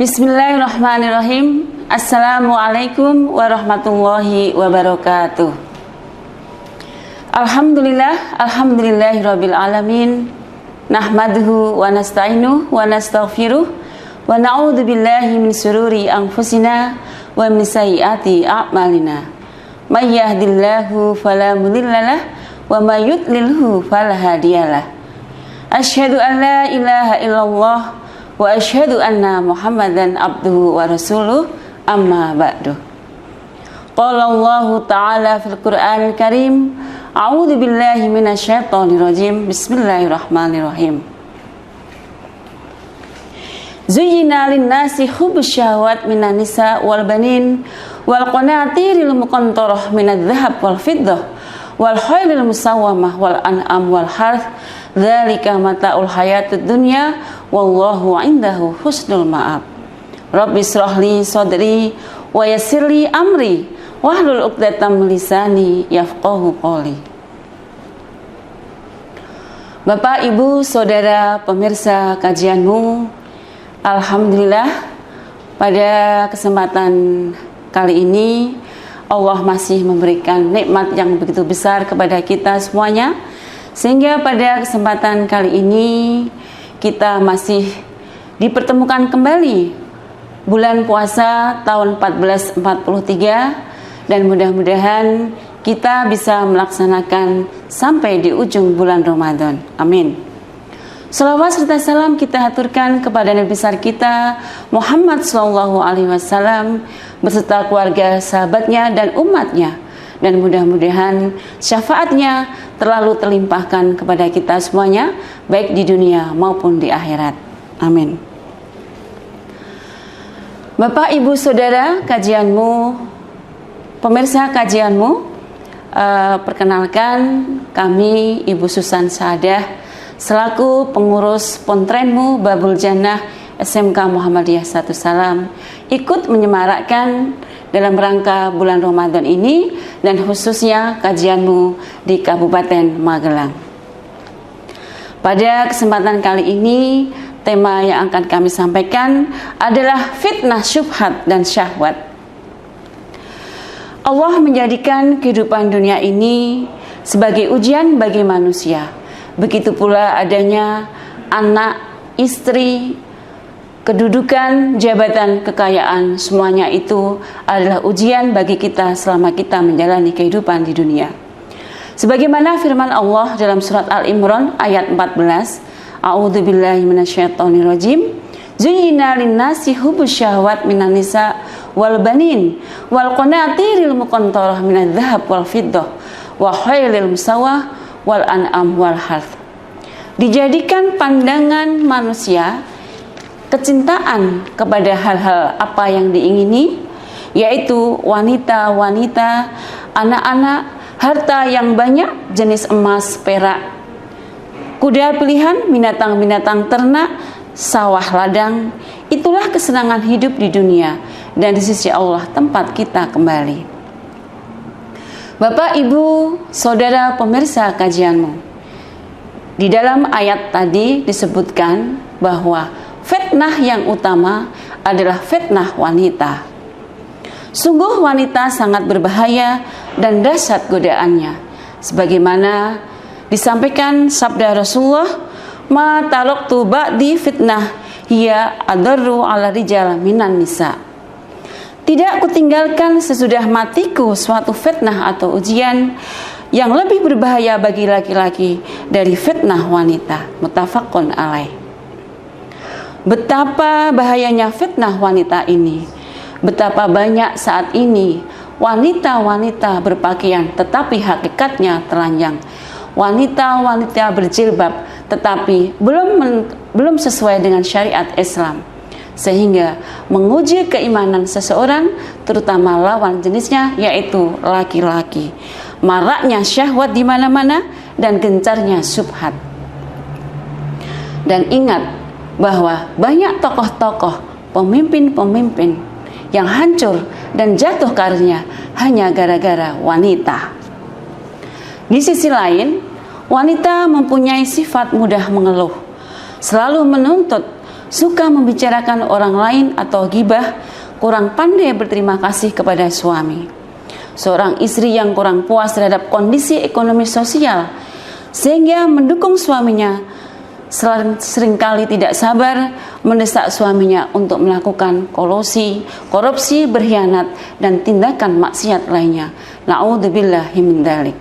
Bismillahirrahmanirrahim. Assalamualaikum warahmatullahi wabarakatuh. Alhamdulillahirabbil alamin. Nahmaduhu wa nasta'inuhu wa nastaghfiruh wa na'udzu billahi min syururi anfusina wa min sayyiati a'malina. May yahdihillahu fala mudhillalah wa may yudlilhu fala hadiyalah. Asyhadu an la ilaha illallah wa asyhadu anna Muhammadan abduhu wa rasuluh, amma ba'du. Qala Allah ta'ala fil Qur'anil Karim, a'udzu billahi minasyaitonir rajim. Bismillahirrahmanirrahim. Zuyyina lin-nasi hubbus syahawat minan nisa wal banin wal qanatiril muqantarah minadh dhahab wal fiddah wal khailil musawwamah wal an'am wal harth, dzalika mata'ul hayatid dunya wallahu 'indahu husnul ma'ab. Rabbi shrah li sadri wa yassir li amri wahlul 'uqdatam min lisani yafqahu qawli. Bapak, Ibu, Saudara pemirsa kajianmu, alhamdulillah pada kesempatan kali ini Allah masih memberikan nikmat yang begitu besar kepada kita semuanya, sehingga pada kesempatan kali ini kita masih dipertemukan kembali bulan puasa tahun 1443, dan mudah-mudahan kita bisa melaksanakan sampai di ujung bulan Ramadan. Amin. Salawat serta salam kita haturkan kepada Nabi besar kita Muhammad SAW beserta keluarga, sahabatnya, dan umatnya, dan mudah-mudahan syafaatnya terlalu terlimpahkan kepada kita semuanya, baik di dunia maupun di akhirat. Amin. Bapak, Ibu, Saudara kajianmu, pemirsa kajianmu, perkenalkan kami Ibu Susan Saadah selaku pengurus Pontrenmu Babul Jannah SMK Muhammadiyah 1 Salam ikut menyemarakkan dalam rangka bulan Ramadan ini, dan khususnya kajianmu di Kabupaten Magelang. Pada kesempatan kali ini, tema yang akan kami sampaikan adalah fitnah syubhat dan syahwat. Allah menjadikan kehidupan dunia ini sebagai ujian bagi manusia. Begitu pula adanya anak, istri, kedudukan, jabatan, kekayaan, semuanya itu adalah ujian bagi kita selama kita menjalani kehidupan di dunia. Sebagaimana firman Allah dalam surat Al-Imran ayat 14, a'udzu billahi minasyaitonir rajim. Zuyyina lin-nasi hubbus syahawat minan nisa wal banin wal qanatiril muqantarah minadh dhahab wal fiddah wa khailil musawwah wal an'am wal harth. Dijadikan pandangan manusia kecintaan kepada hal-hal apa yang diingini, yaitu wanita-wanita, anak-anak, harta yang banyak, jenis emas, perak, kuda pilihan, binatang-binatang ternak, sawah ladang. Itulah kesenangan hidup di dunia, dan di sisi Allah tempat kita kembali. Bapak, Ibu, Saudara pemirsa kajianmu, di dalam ayat tadi disebutkan bahwa fitnah yang utama adalah fitnah wanita. Sungguh wanita sangat berbahaya dan dahsyat godaannya, sebagaimana disampaikan sabda Rasulullah, ma talaqtu ba'di fitnah hiya adarru ala rijal minan nisa. Tidak kutinggalkan sesudah matiku suatu fitnah atau ujian yang lebih berbahaya bagi laki-laki dari fitnah wanita. Muttafaqun alaih. Betapa bahayanya fitnah wanita ini. Betapa banyak saat ini wanita-wanita berpakaian tetapi hakikatnya telanjang. Wanita-wanita berjilbab tetapi belum sesuai dengan syariat Islam, sehingga menguji keimanan seseorang, terutama lawan jenisnya yaitu laki-laki. Maraknya syahwat di mana-mana dan gencarnya syubhat. Dan ingat bahwa banyak tokoh-tokoh, pemimpin-pemimpin yang hancur dan jatuh karirnya hanya gara-gara wanita. Di sisi lain, wanita mempunyai sifat mudah mengeluh, selalu menuntut suka membicarakan orang lain atau ghibah, kurang pandai berterima kasih kepada suami. Seorang istri yang kurang puas terhadap kondisi ekonomi sosial sehingga mendukung suaminya, seringkali tidak sabar mendesak suaminya untuk melakukan korupsi, berkhianat, dan tindakan maksiat lainnya. Na'udzubillahi min dzalik.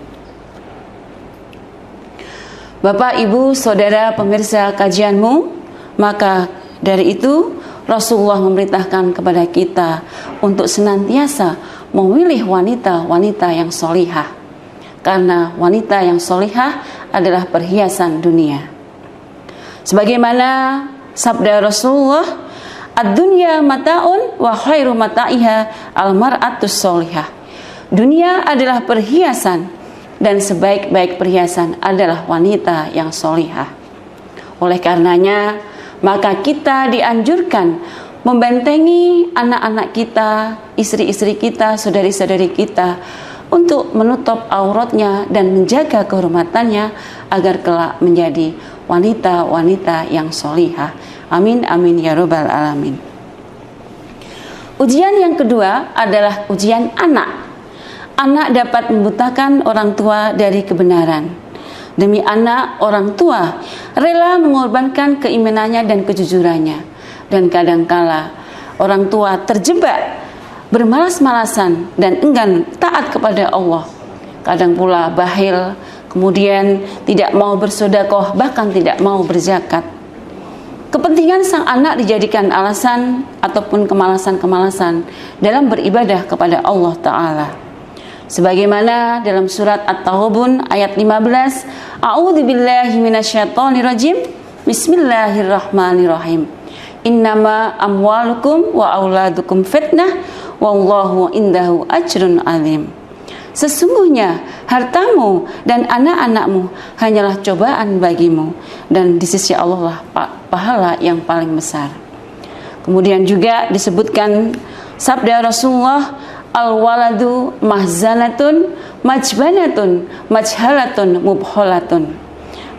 Bapak, Ibu, Saudara pemirsa kajianmu, maka dari itu Rasulullah memerintahkan kepada kita untuk senantiasa memilih wanita-wanita yang solihah, karena wanita yang solihah adalah perhiasan dunia. Sebagaimana sabda Rasulullah, ad-dunya mata'un wa khairu mata'iha al-mar'atus solihah. Dunia adalah perhiasan dan sebaik-baik perhiasan adalah wanita yang solihah. Oleh karenanya, maka kita dianjurkan membentengi anak-anak kita, istri-istri kita, saudari-saudari kita untuk menutup auratnya dan menjaga kehormatannya agar kelak menjadi wanita-wanita yang solihah. Amin, amin, ya robbal alamin. Ujian yang kedua adalah ujian anak. Anak dapat membutakan orang tua dari kebenaran. Demi anak, orang tua rela mengorbankan keimanannya dan kejujurannya. Dan kadangkala orang tua terjebak bermalas-malasan dan enggan taat kepada Allah. Kadang pula bakhil, kemudian tidak mau bersedekah, bahkan tidak mau berzakat. Kepentingan sang anak dijadikan alasan ataupun kemalasan-kemalasan dalam beribadah kepada Allah Ta'ala. Sebagaimana dalam surat At-Taghabun ayat 15, A'udzubillahi minasyaitonirrajim, Bismillahirrahmanirrahim. Innama amwalukum wa auladukum fitnah wallahu indahu ajrun azim. Sesungguhnya hartamu dan anak-anakmu hanyalah cobaan bagimu, dan di sisi Allah lah pahala yang paling besar. Kemudian juga disebutkan sabda Rasulullah, al-waladu mahzanatun majbanatun majhalatun mubholatun,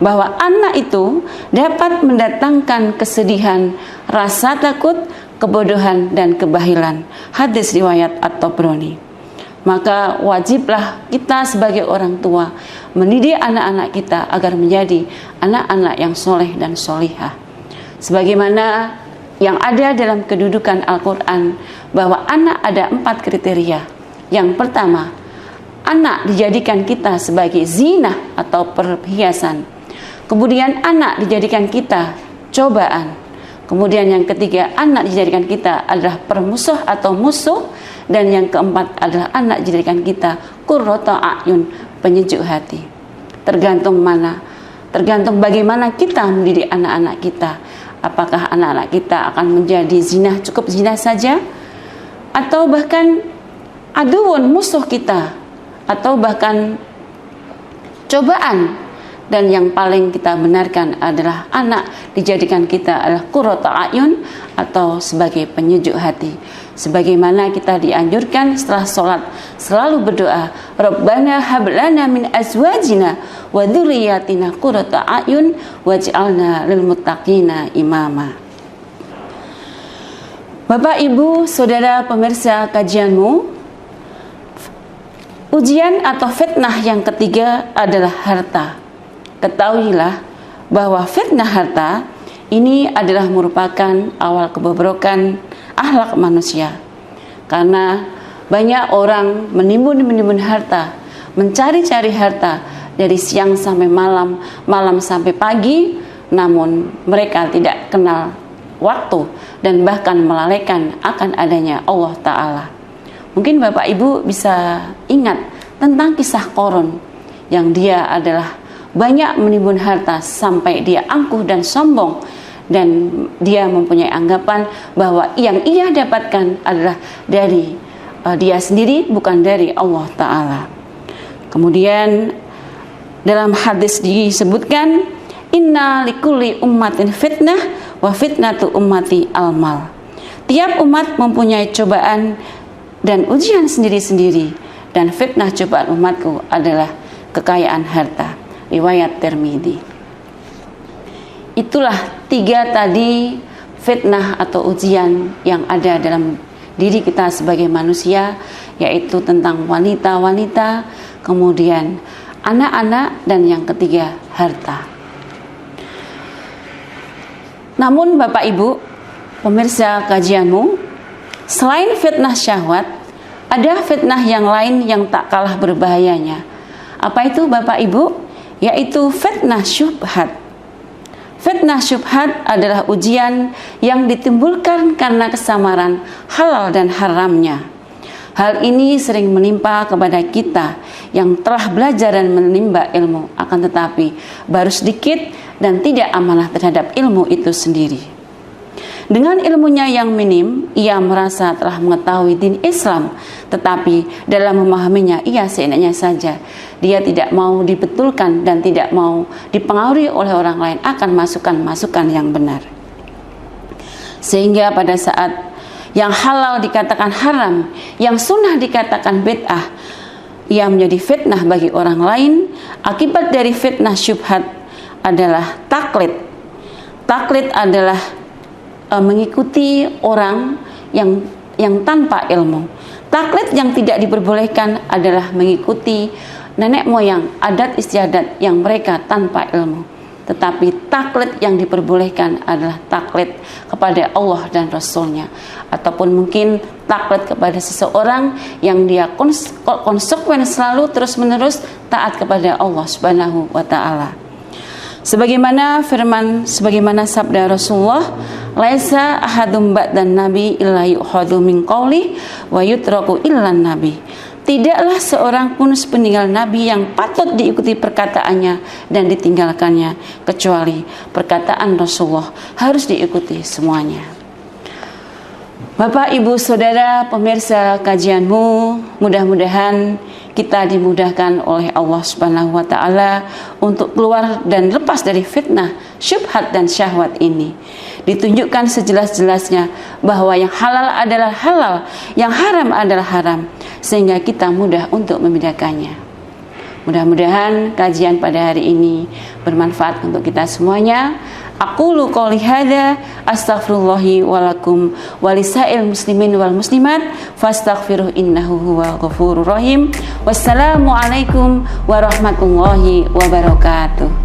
bahwa anak itu dapat mendatangkan kesedihan, rasa takut, kebodohan, dan kebahilan. Hadis riwayat At-Tabrani. Maka wajiblah kita sebagai orang tua mendidik anak-anak kita agar menjadi anak-anak yang soleh dan solihah. Sebagaimana yang ada dalam kedudukan Al-Quran, bahwa anak ada 4 kriteria. Yang pertama, anak dijadikan kita sebagai zinah atau perhiasan. Kemudian anak dijadikan kita cobaan. Kemudian yang ketiga, anak dijadikan kita adalah permusuh atau musuh. Dan yang keempat adalah anak dijadikan kita qurrata a'yun, penyejuk hati. Tergantung bagaimana kita mendidik anak-anak kita. Apakah anak-anak kita akan menjadi zinah, cukup zinah saja, atau bahkan aduun, musuh kita, atau bahkan cobaan. Dan yang paling kita benarkan adalah anak dijadikan kita adalah qurrata a'yun atau sebagai penyejuk hati. Sebagaimana kita dianjurkan setelah sholat selalu berdoa, Rabbana hablana min azwajina wa dzurriyyatina qurrata a'yun waj'alna lil muttaqina imama. Bapak, Ibu, Saudara pemirsa kajianmu, ujian atau fitnah yang ketiga adalah harta. Ketahuilah bahwa fitnah harta ini adalah merupakan awal kebobrokan akhlak manusia. Karena banyak orang menimbun harta, mencari-cari harta dari siang sampai malam, malam sampai pagi, namun mereka tidak kenal waktu dan bahkan melalaikan akan adanya Allah Ta'ala. Mungkin Bapak Ibu bisa ingat tentang kisah Qarun, yang dia adalah banyak menimbun harta sampai dia angkuh dan sombong, dan dia mempunyai anggapan bahwa yang ia dapatkan adalah dari dia sendiri, bukan dari Allah Ta'ala. Kemudian dalam hadis disebutkan, inna likulli ummatin fitnah wa fitnatu ummati al-mal. Tiap umat mempunyai cobaan dan ujian sendiri-sendiri, dan fitnah cobaan umatku adalah kekayaan harta. Riwayat Tirmidzi. Itulah 3 tadi fitnah atau ujian yang ada dalam diri kita sebagai manusia, yaitu tentang wanita-wanita, kemudian anak-anak, dan yang ketiga harta. Namun Bapak Ibu, pemirsa kajianmu, selain fitnah syahwat, ada fitnah yang lain yang tak kalah berbahayanya. Apa itu Bapak Ibu? Yaitu fitnah syubhat. Fitnah syubhat adalah ujian yang ditimbulkan karena kesamaran halal dan haramnya. Hal ini sering menimpa kepada kita yang telah belajar dan menimba ilmu, akan tetapi baru sedikit dan tidak amanah terhadap ilmu itu sendiri. Dengan ilmunya yang minim, ia merasa telah mengetahui din Islam, tetapi dalam memahaminya ia seenaknya saja. Dia tidak mau dibetulkan dan tidak mau dipengaruhi oleh orang lain akan masukan-masukan yang benar. Sehingga pada saat yang halal dikatakan haram, yang sunnah dikatakan bid'ah, ia menjadi fitnah bagi orang lain. Akibat dari fitnah syubhat adalah taklid. Taklid adalah mengikuti orang yang tanpa ilmu. Taklid yang tidak diperbolehkan adalah mengikuti nenek moyang, adat istiadat yang mereka tanpa ilmu. Tetapi taklid yang diperbolehkan adalah taklid kepada Allah dan Rasulnya, ataupun mungkin taklid kepada seseorang yang dia konsekuen selalu terus menerus taat kepada Allah Subhanahu wa Ta'ala. Sebagaimana sabda Rasulullah, laisa ahadum ba'dan nabi illa yu'khadhu min qawli wa yutraku illan nabi. Tidaklah seorang pun sepeninggal Nabi yang patut diikuti perkataannya dan ditinggalkannya, kecuali perkataan Rasulullah harus diikuti semuanya. Bapak, Ibu, Saudara, pemirsa kajianmu, mudah-mudahan kita dimudahkan oleh Allah Subhanahu wa Ta'ala untuk keluar dan lepas dari fitnah, syubhat dan syahwat ini. Ditunjukkan sejelas-jelasnya bahwa yang halal adalah halal, yang haram adalah haram, sehingga kita mudah untuk membedakannya. Mudah-mudahan kajian pada hari ini bermanfaat untuk kita semuanya. Aqulu qouli hadza astaghfirullahi walakum walisail muslimin wal muslimat fastaghfiruh innahu huwal ghafurur rahim. Wassalamualaikum warahmatullahi wabarakatuh.